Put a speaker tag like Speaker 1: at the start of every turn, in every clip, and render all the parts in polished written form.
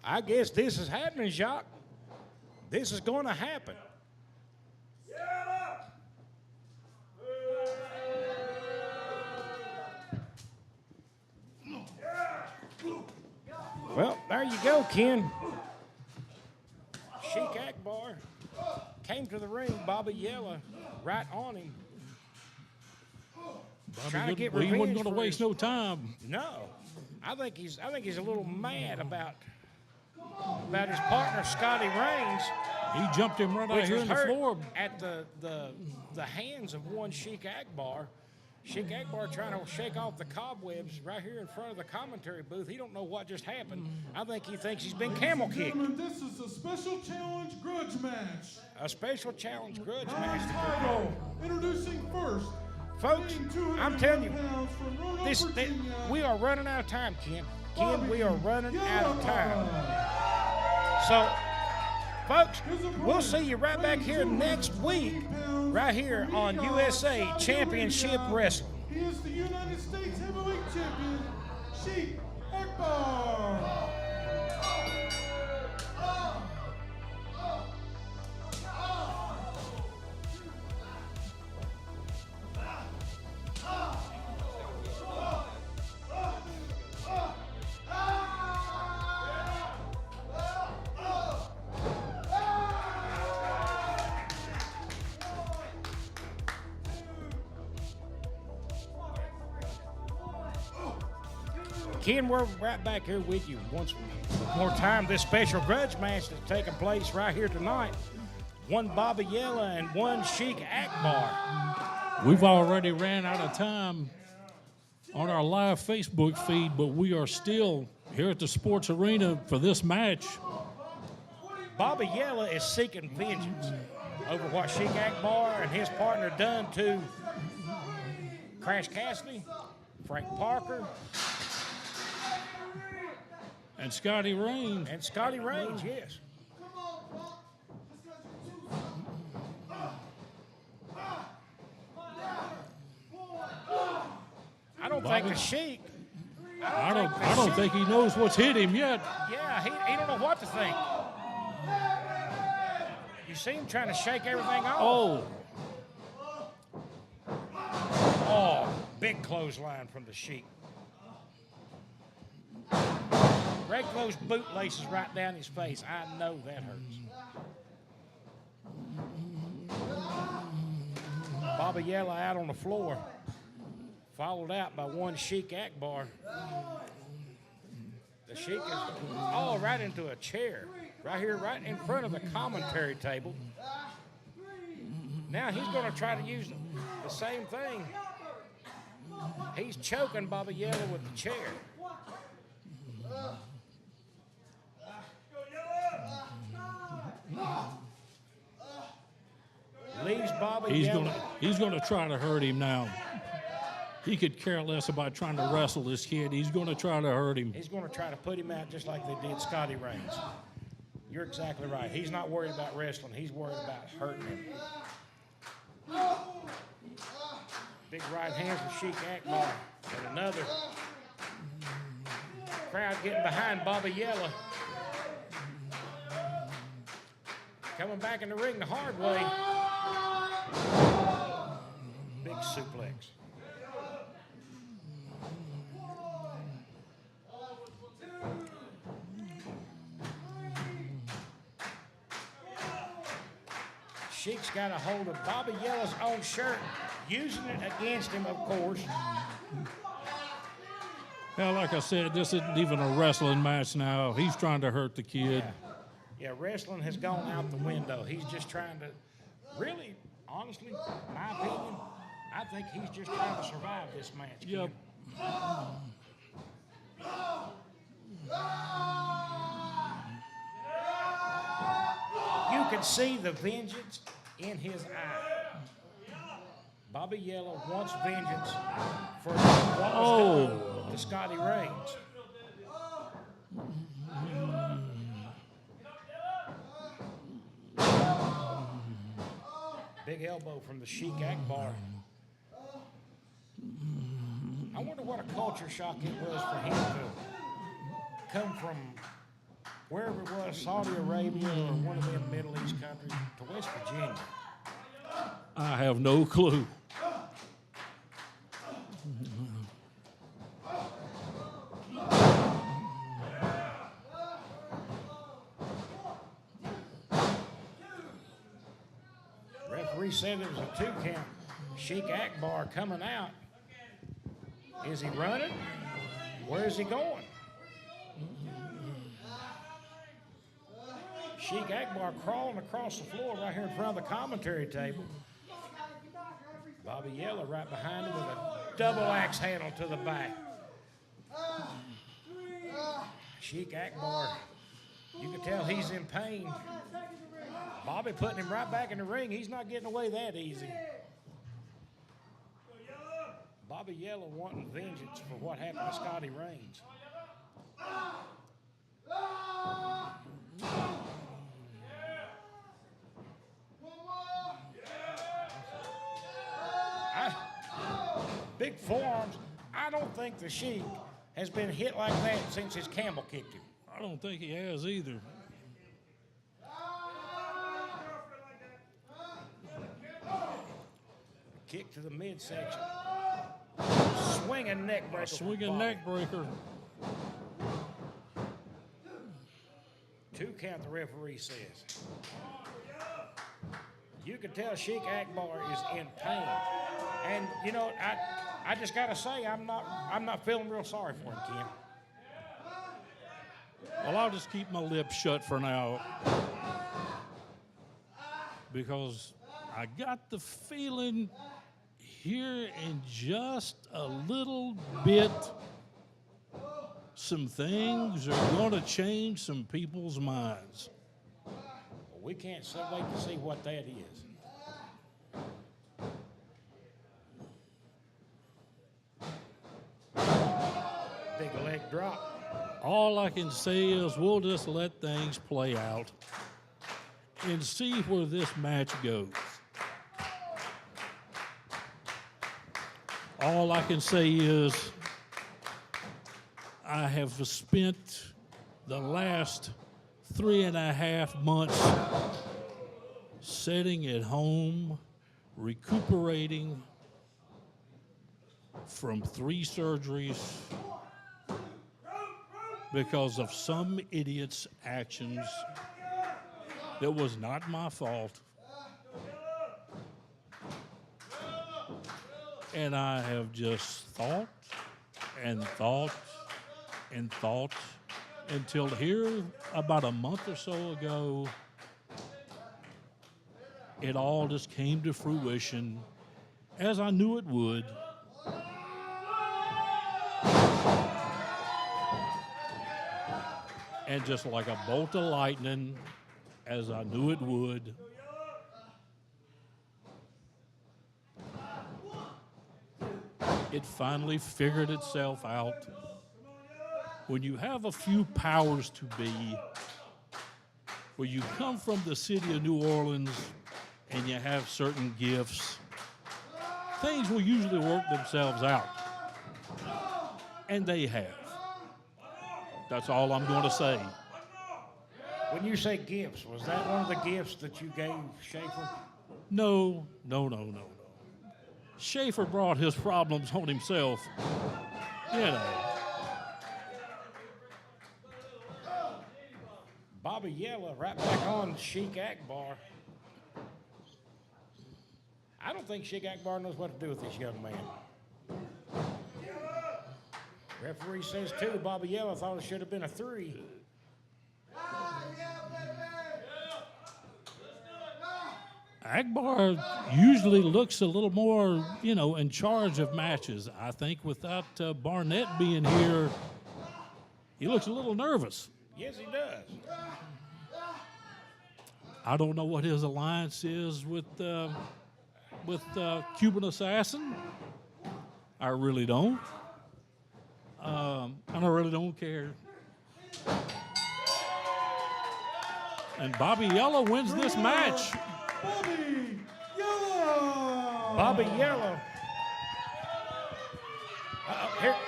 Speaker 1: I guess this is happening, Jacques. This is going to happen. Well, there you go, Ken. Sheik Akbar came to the ring. Bobby Yela right on him. Trying to get revenge.
Speaker 2: He wasn't going to waste no time.
Speaker 1: No, I think he's a little mad about his partner Scotty Reigns.
Speaker 2: He jumped him right out here on the floor
Speaker 1: at the hands of one Sheik Akbar. Sheik Akbar trying to shake off the cobwebs right here in front of the commentary booth. He don't know what just happened. I think he thinks he's been camel kicked.
Speaker 3: This is a special challenge grudge match.
Speaker 1: A special challenge grudge match.
Speaker 3: Title. Introducing first.
Speaker 1: Folks, I'm telling you, we are running out of time, Ken. Ken, we are running out of time. So, folks, we'll see you right back here next week, right here on USA Championship Wrestling.
Speaker 3: He is the United States Heavyweight Champion, Sheik Akbar.
Speaker 1: Ken, we're right back here with you once more time. This special grudge match that's taking place right here tonight. One Bobby Yela and one Sheik Akbar.
Speaker 2: We've already ran out of time on our live Facebook feed, but we are still here at the sports arena for this match.
Speaker 1: Bobby Yela is seeking vengeance over what Sheik Akbar and his partner done to Crash Cassidy, Frank Parker,
Speaker 2: and Scotty Reigns.
Speaker 1: And Scotty Reigns, yes. I don't think the Sheik.
Speaker 2: I don't think he knows what's hit him yet.
Speaker 1: Yeah, he don't know what to think. You see him trying to shake everything off. Oh, big clothesline from the Sheik. Break those bootlaces right down his face. I know that hurts. Bobby Yela out on the floor, followed out by one Sheik Akbar. The Sheik is all right into a chair, right here, right in front of the commentary table. Now he's going to try to use the same thing. He's choking Bobby Yela with the chair. Leaves Bobby Yela.
Speaker 2: He's gonna try to hurt him now. He could care less about trying to wrestle this kid. He's gonna try to hurt him.
Speaker 1: He's gonna try to put him out just like they did Scotty Reigns. You're exactly right. He's not worried about wrestling. He's worried about hurting him. Big right hand from Sheik Akbar. And another crowd getting behind Bobby Yela. Coming back in the ring the hard way. Big suplex. Sheik's got a hold of Bobby Yela's own shirt, using it against him, of course.
Speaker 2: Yeah, like I said, this isn't even a wrestling match now. He's trying to hurt the kid.
Speaker 1: Yeah, wrestling has gone out the window. He's just trying to, really, honestly, my opinion, I think he's just trying to survive this match.
Speaker 2: Yep.
Speaker 1: You can see the vengeance in his eye. Bobby Yela wants vengeance for what was done to Scotty Reigns. Big elbow from the Sheik Akbar. I wonder what a culture shock it was for him to come from wherever it was, Saudi Arabia or one of them Middle East countries, to West Virginia.
Speaker 2: I have no clue.
Speaker 1: Referee said it was a 2 count. Sheik Akbar coming out. Is he running? Where is he going? Sheik Akbar crawling across the floor right here in front of the commentary table. Bobby Yela right behind him with a double axe handle to the back. Sheik Akbar, you can tell he's in pain. Bobby putting him right back in the ring. He's not getting away that easy. Bobby Yela wanting vengeance for what happened to Scotty Raines. Big forearms. I don't think the Sheik has been hit like that since his camel kicked him.
Speaker 2: I don't think he has either.
Speaker 1: Kick to the midsection. Swinging neck breaker.
Speaker 2: Swinging neck breaker.
Speaker 1: 2 count, the referee says. You can tell Sheik Akbar is in pain. And, you know, I just got to say, I'm not feeling real sorry for him, Ken.
Speaker 2: Well, I'll just keep my lips shut for now because I got the feeling here in just a little bit some things are going to change some people's minds.
Speaker 1: Well, we can't wait to see what that is. Big leg drop.
Speaker 2: All I can say is we'll just let things play out and see where this match goes. All I can say is I have spent the last 3.5 months sitting at home, recuperating from 3 surgeries because of some idiot's actions that was not my fault. And I have just thought and thought and thought until here about a month or so ago, it all just came to fruition as I knew it would. And just like a bolt of lightning, as I knew it would, it finally figured itself out. When you have a few powers to be, where you come from the city of New Orleans and you have certain gifts, things will usually work themselves out. And they have. That's all I'm going to say.
Speaker 1: When you say gifts, was that one of the gifts that you gave Schaefer?
Speaker 2: No. Schaefer brought his problems on himself. You know.
Speaker 1: Bobby Yela right back on Sheik Akbar. I don't think Sheik Akbar knows what to do with this young man. Referee says 2. Bobby Yela thought it should have been a 3.
Speaker 2: Akbar usually looks a little more, in charge of matches. I think without Barnett being here, he looks a little nervous.
Speaker 1: Yes, he does.
Speaker 2: I don't know what his alliance is with Cuban Assassin. I really don't. And I really don't care. And Bobby Yela wins this match.
Speaker 3: Bobby Yela!
Speaker 1: Bobby Yela.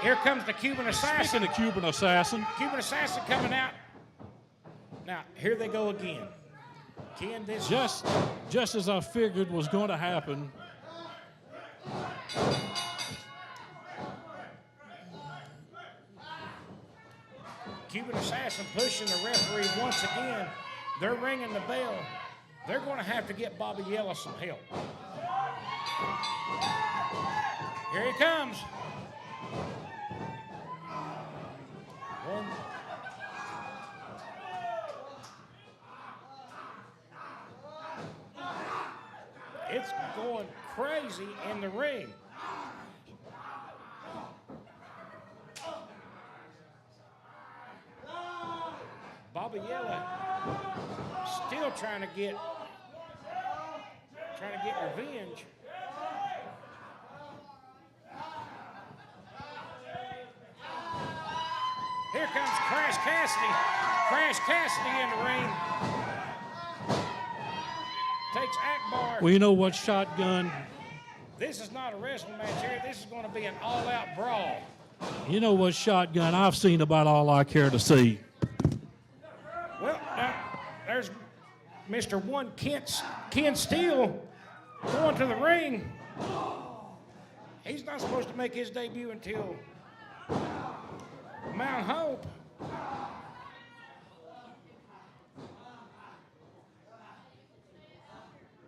Speaker 1: Here comes the Cuban Assassin.
Speaker 2: Speaking of Cuban Assassin.
Speaker 1: Cuban Assassin coming out. Now, here they go again. Ken, this
Speaker 2: Just as I figured was going to happen.
Speaker 1: Cuban Assassin pushing the referee once again. They're ringing the bell. They're going to have to get Bobby Yela some help. Here he comes. One. It's going crazy in the ring. Bobby Yela still trying to get revenge. Here comes Crash Cassidy. Crash Cassidy in the ring. Takes Akbar.
Speaker 2: Well, you know what, Shotgun?
Speaker 1: This is not a wrestling match here. This is going to be an all-out brawl.
Speaker 2: You know what, Shotgun? I've seen about all I care to see.
Speaker 1: Well, there's Mr. One Ken Steele going to the ring. He's not supposed to make his debut until Mount Hope.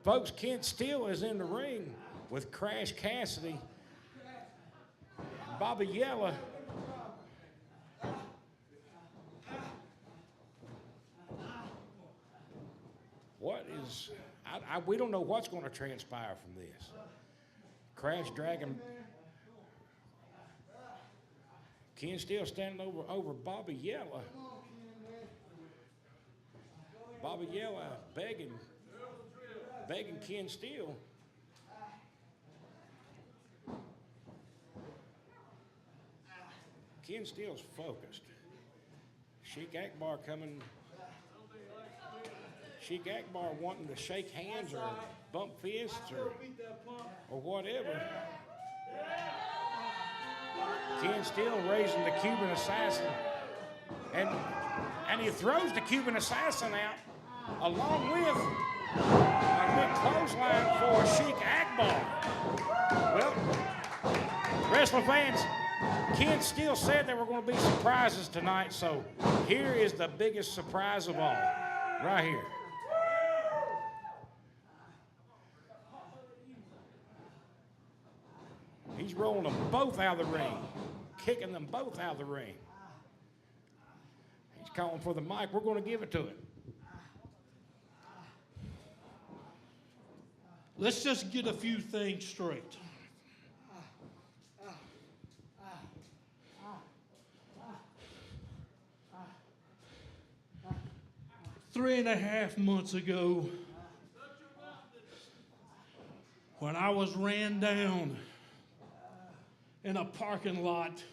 Speaker 1: Folks, Ken Steele is in the ring with Crash Cassidy. Bobby Yela. What is, we don't know what's going to transpire from this. Crash dragging. Ken Steele standing over Bobby Yela. Bobby Yela begging Ken Steele. Ken Steele's focused. Sheik Akbar coming. Sheik Akbar wanting to shake hands or bump fists or whatever. Ken Steele raising the Cuban Assassin. And he throws the Cuban Assassin out along with a big clothesline for Sheik Akbar. Well, wrestling fans, Ken Steele said there were going to be surprises tonight, so here is the biggest surprise of all, right here. He's rolling them both out of the ring, kicking them both out of the ring. He's calling for the mic. We're going to give it to him.
Speaker 2: Let's just get a few things straight. Three and a half months ago, when I was ran down in a parking lot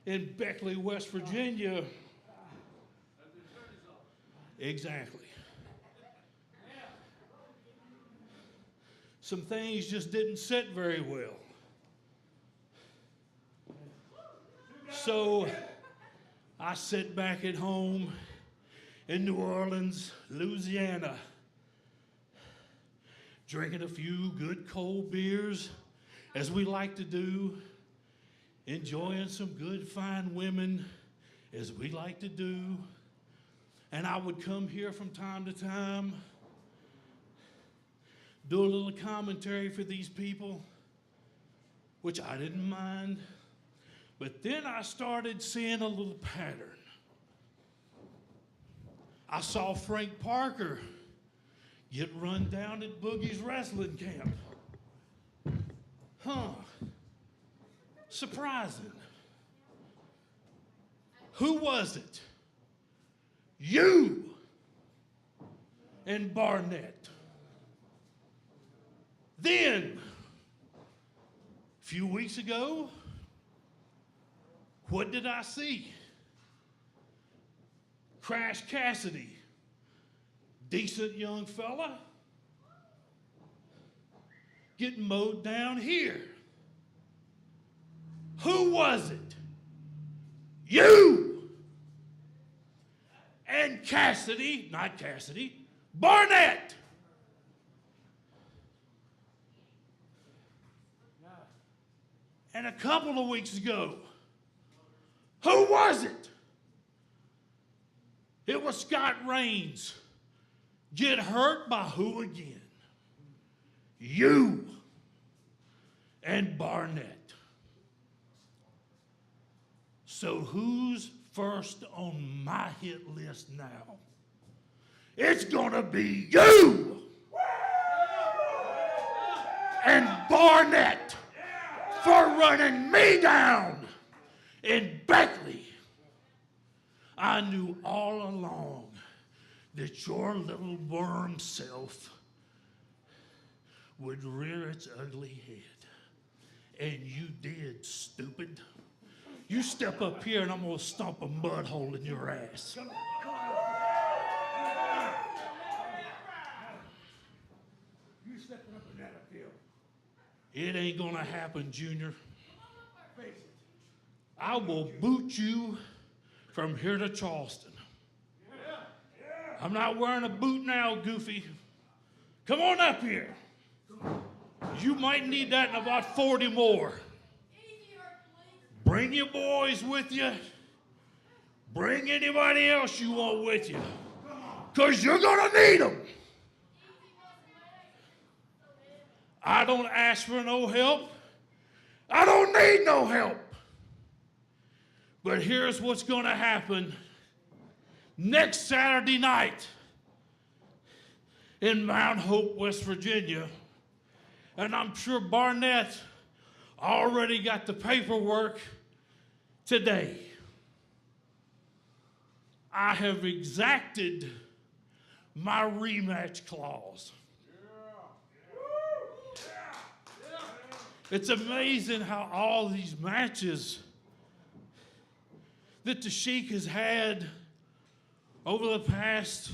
Speaker 2: in Beckley, West Virginia. Exactly. Some things just didn't sit very well. So I sit back at home in New Orleans, Louisiana, drinking a few good cold beers, as we like to do, enjoying some good fine women, as we like to do. And I would come here from time to time, do a little commentary for these people, which I didn't mind. But then I started seeing a little pattern. I saw Frank Parker get run down at Boogie's wrestling camp. Huh. Surprising. Who was it? You and Barnett. Then, a few weeks ago, what did I see? Crash Cassidy, decent young fella, getting mowed down here. Who was it? You! and Barnett. And a couple of weeks ago, who was it? It was Scott Rains. Get hurt by who again? You and Barnett. So who's first on my hit list now? It's gonna be you and Barnett for running me down in Beckley. I knew all along that your little worm self would rear its ugly head. And you did, stupid. You step up here and I'm gonna stomp a mud hole in your ass. You stepping up in that uphill. It ain't gonna happen, Junior. I will boot you from here to Charleston. I'm not wearing a boot now, Goofy. Come on up here. You might need that in about 40 more. Bring your boys with you. Bring anybody else you want with you. Because you're going to need them. I don't ask for no help. I don't need no help. But here's what's going to happen next Saturday night in Mount Hope, West Virginia. And I'm sure Barnett already got the paperwork today. I have exacted my rematch clause. It's amazing how all these matches that the Sheik has had over the past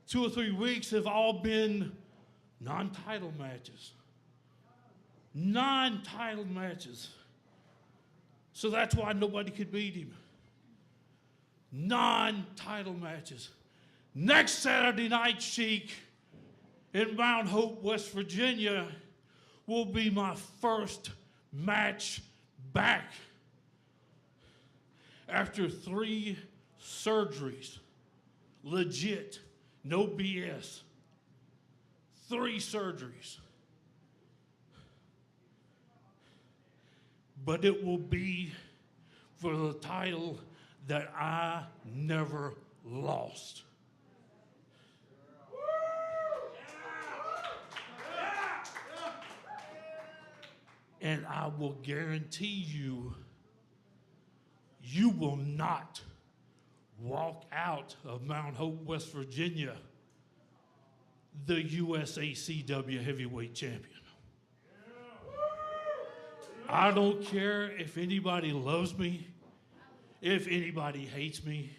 Speaker 2: 2 or 3 weeks have all been non-title matches. Non-title matches. So that's why nobody could beat him. Non-title matches. Next Saturday night, Sheik, in Mount Hope, West Virginia, will be my first match back after 3 surgeries. Legit, no BS. 3 surgeries. But it will be for the title that I never lost. And I will guarantee you, you will not walk out of Mount Hope, West Virginia, the USACW heavyweight champion. I don't care if anybody loves me, if anybody hates me.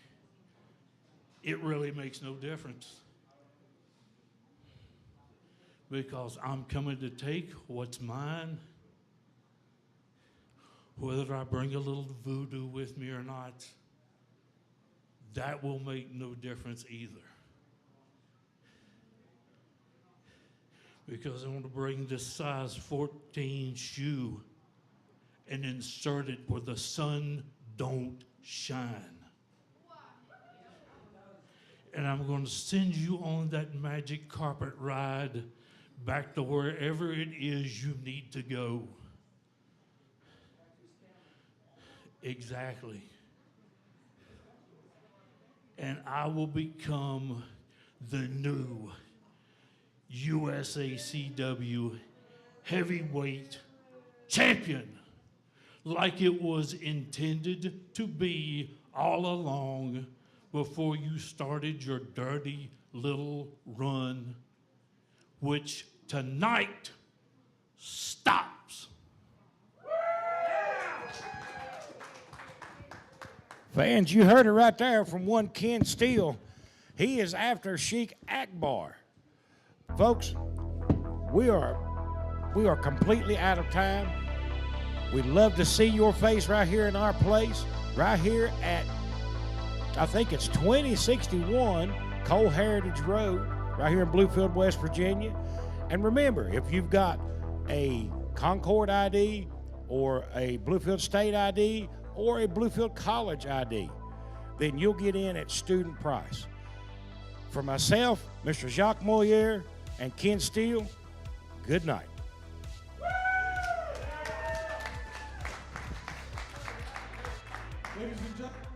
Speaker 2: It really makes no difference. Because I'm coming to take what's mine, whether I bring a little voodoo with me or not, that will make no difference either. Because I want to bring this size 14 shoe and insert it where the sun don't shine. And I'm going to send you on that magic carpet ride back to wherever it is you need to go. Exactly. And I will become the new USACW heavyweight champion, like it was intended to be all along before you started your dirty little run, which tonight stops.
Speaker 1: Fans, you heard it right there from one Ken Steele. He is after Sheik Akbar. Folks, we are completely out of time. We'd love to see your face right here in our place, right here at I think it's 2061 Cole Heritage Road, right here in Bluefield, West Virginia. And remember, if you've got a Concord ID or a Bluefield State ID or a Bluefield College ID, then you'll get in at student price. For myself, Mr. Jacques Moyer, and Ken Steele, good night.
Speaker 3: Ladies and gentlemen.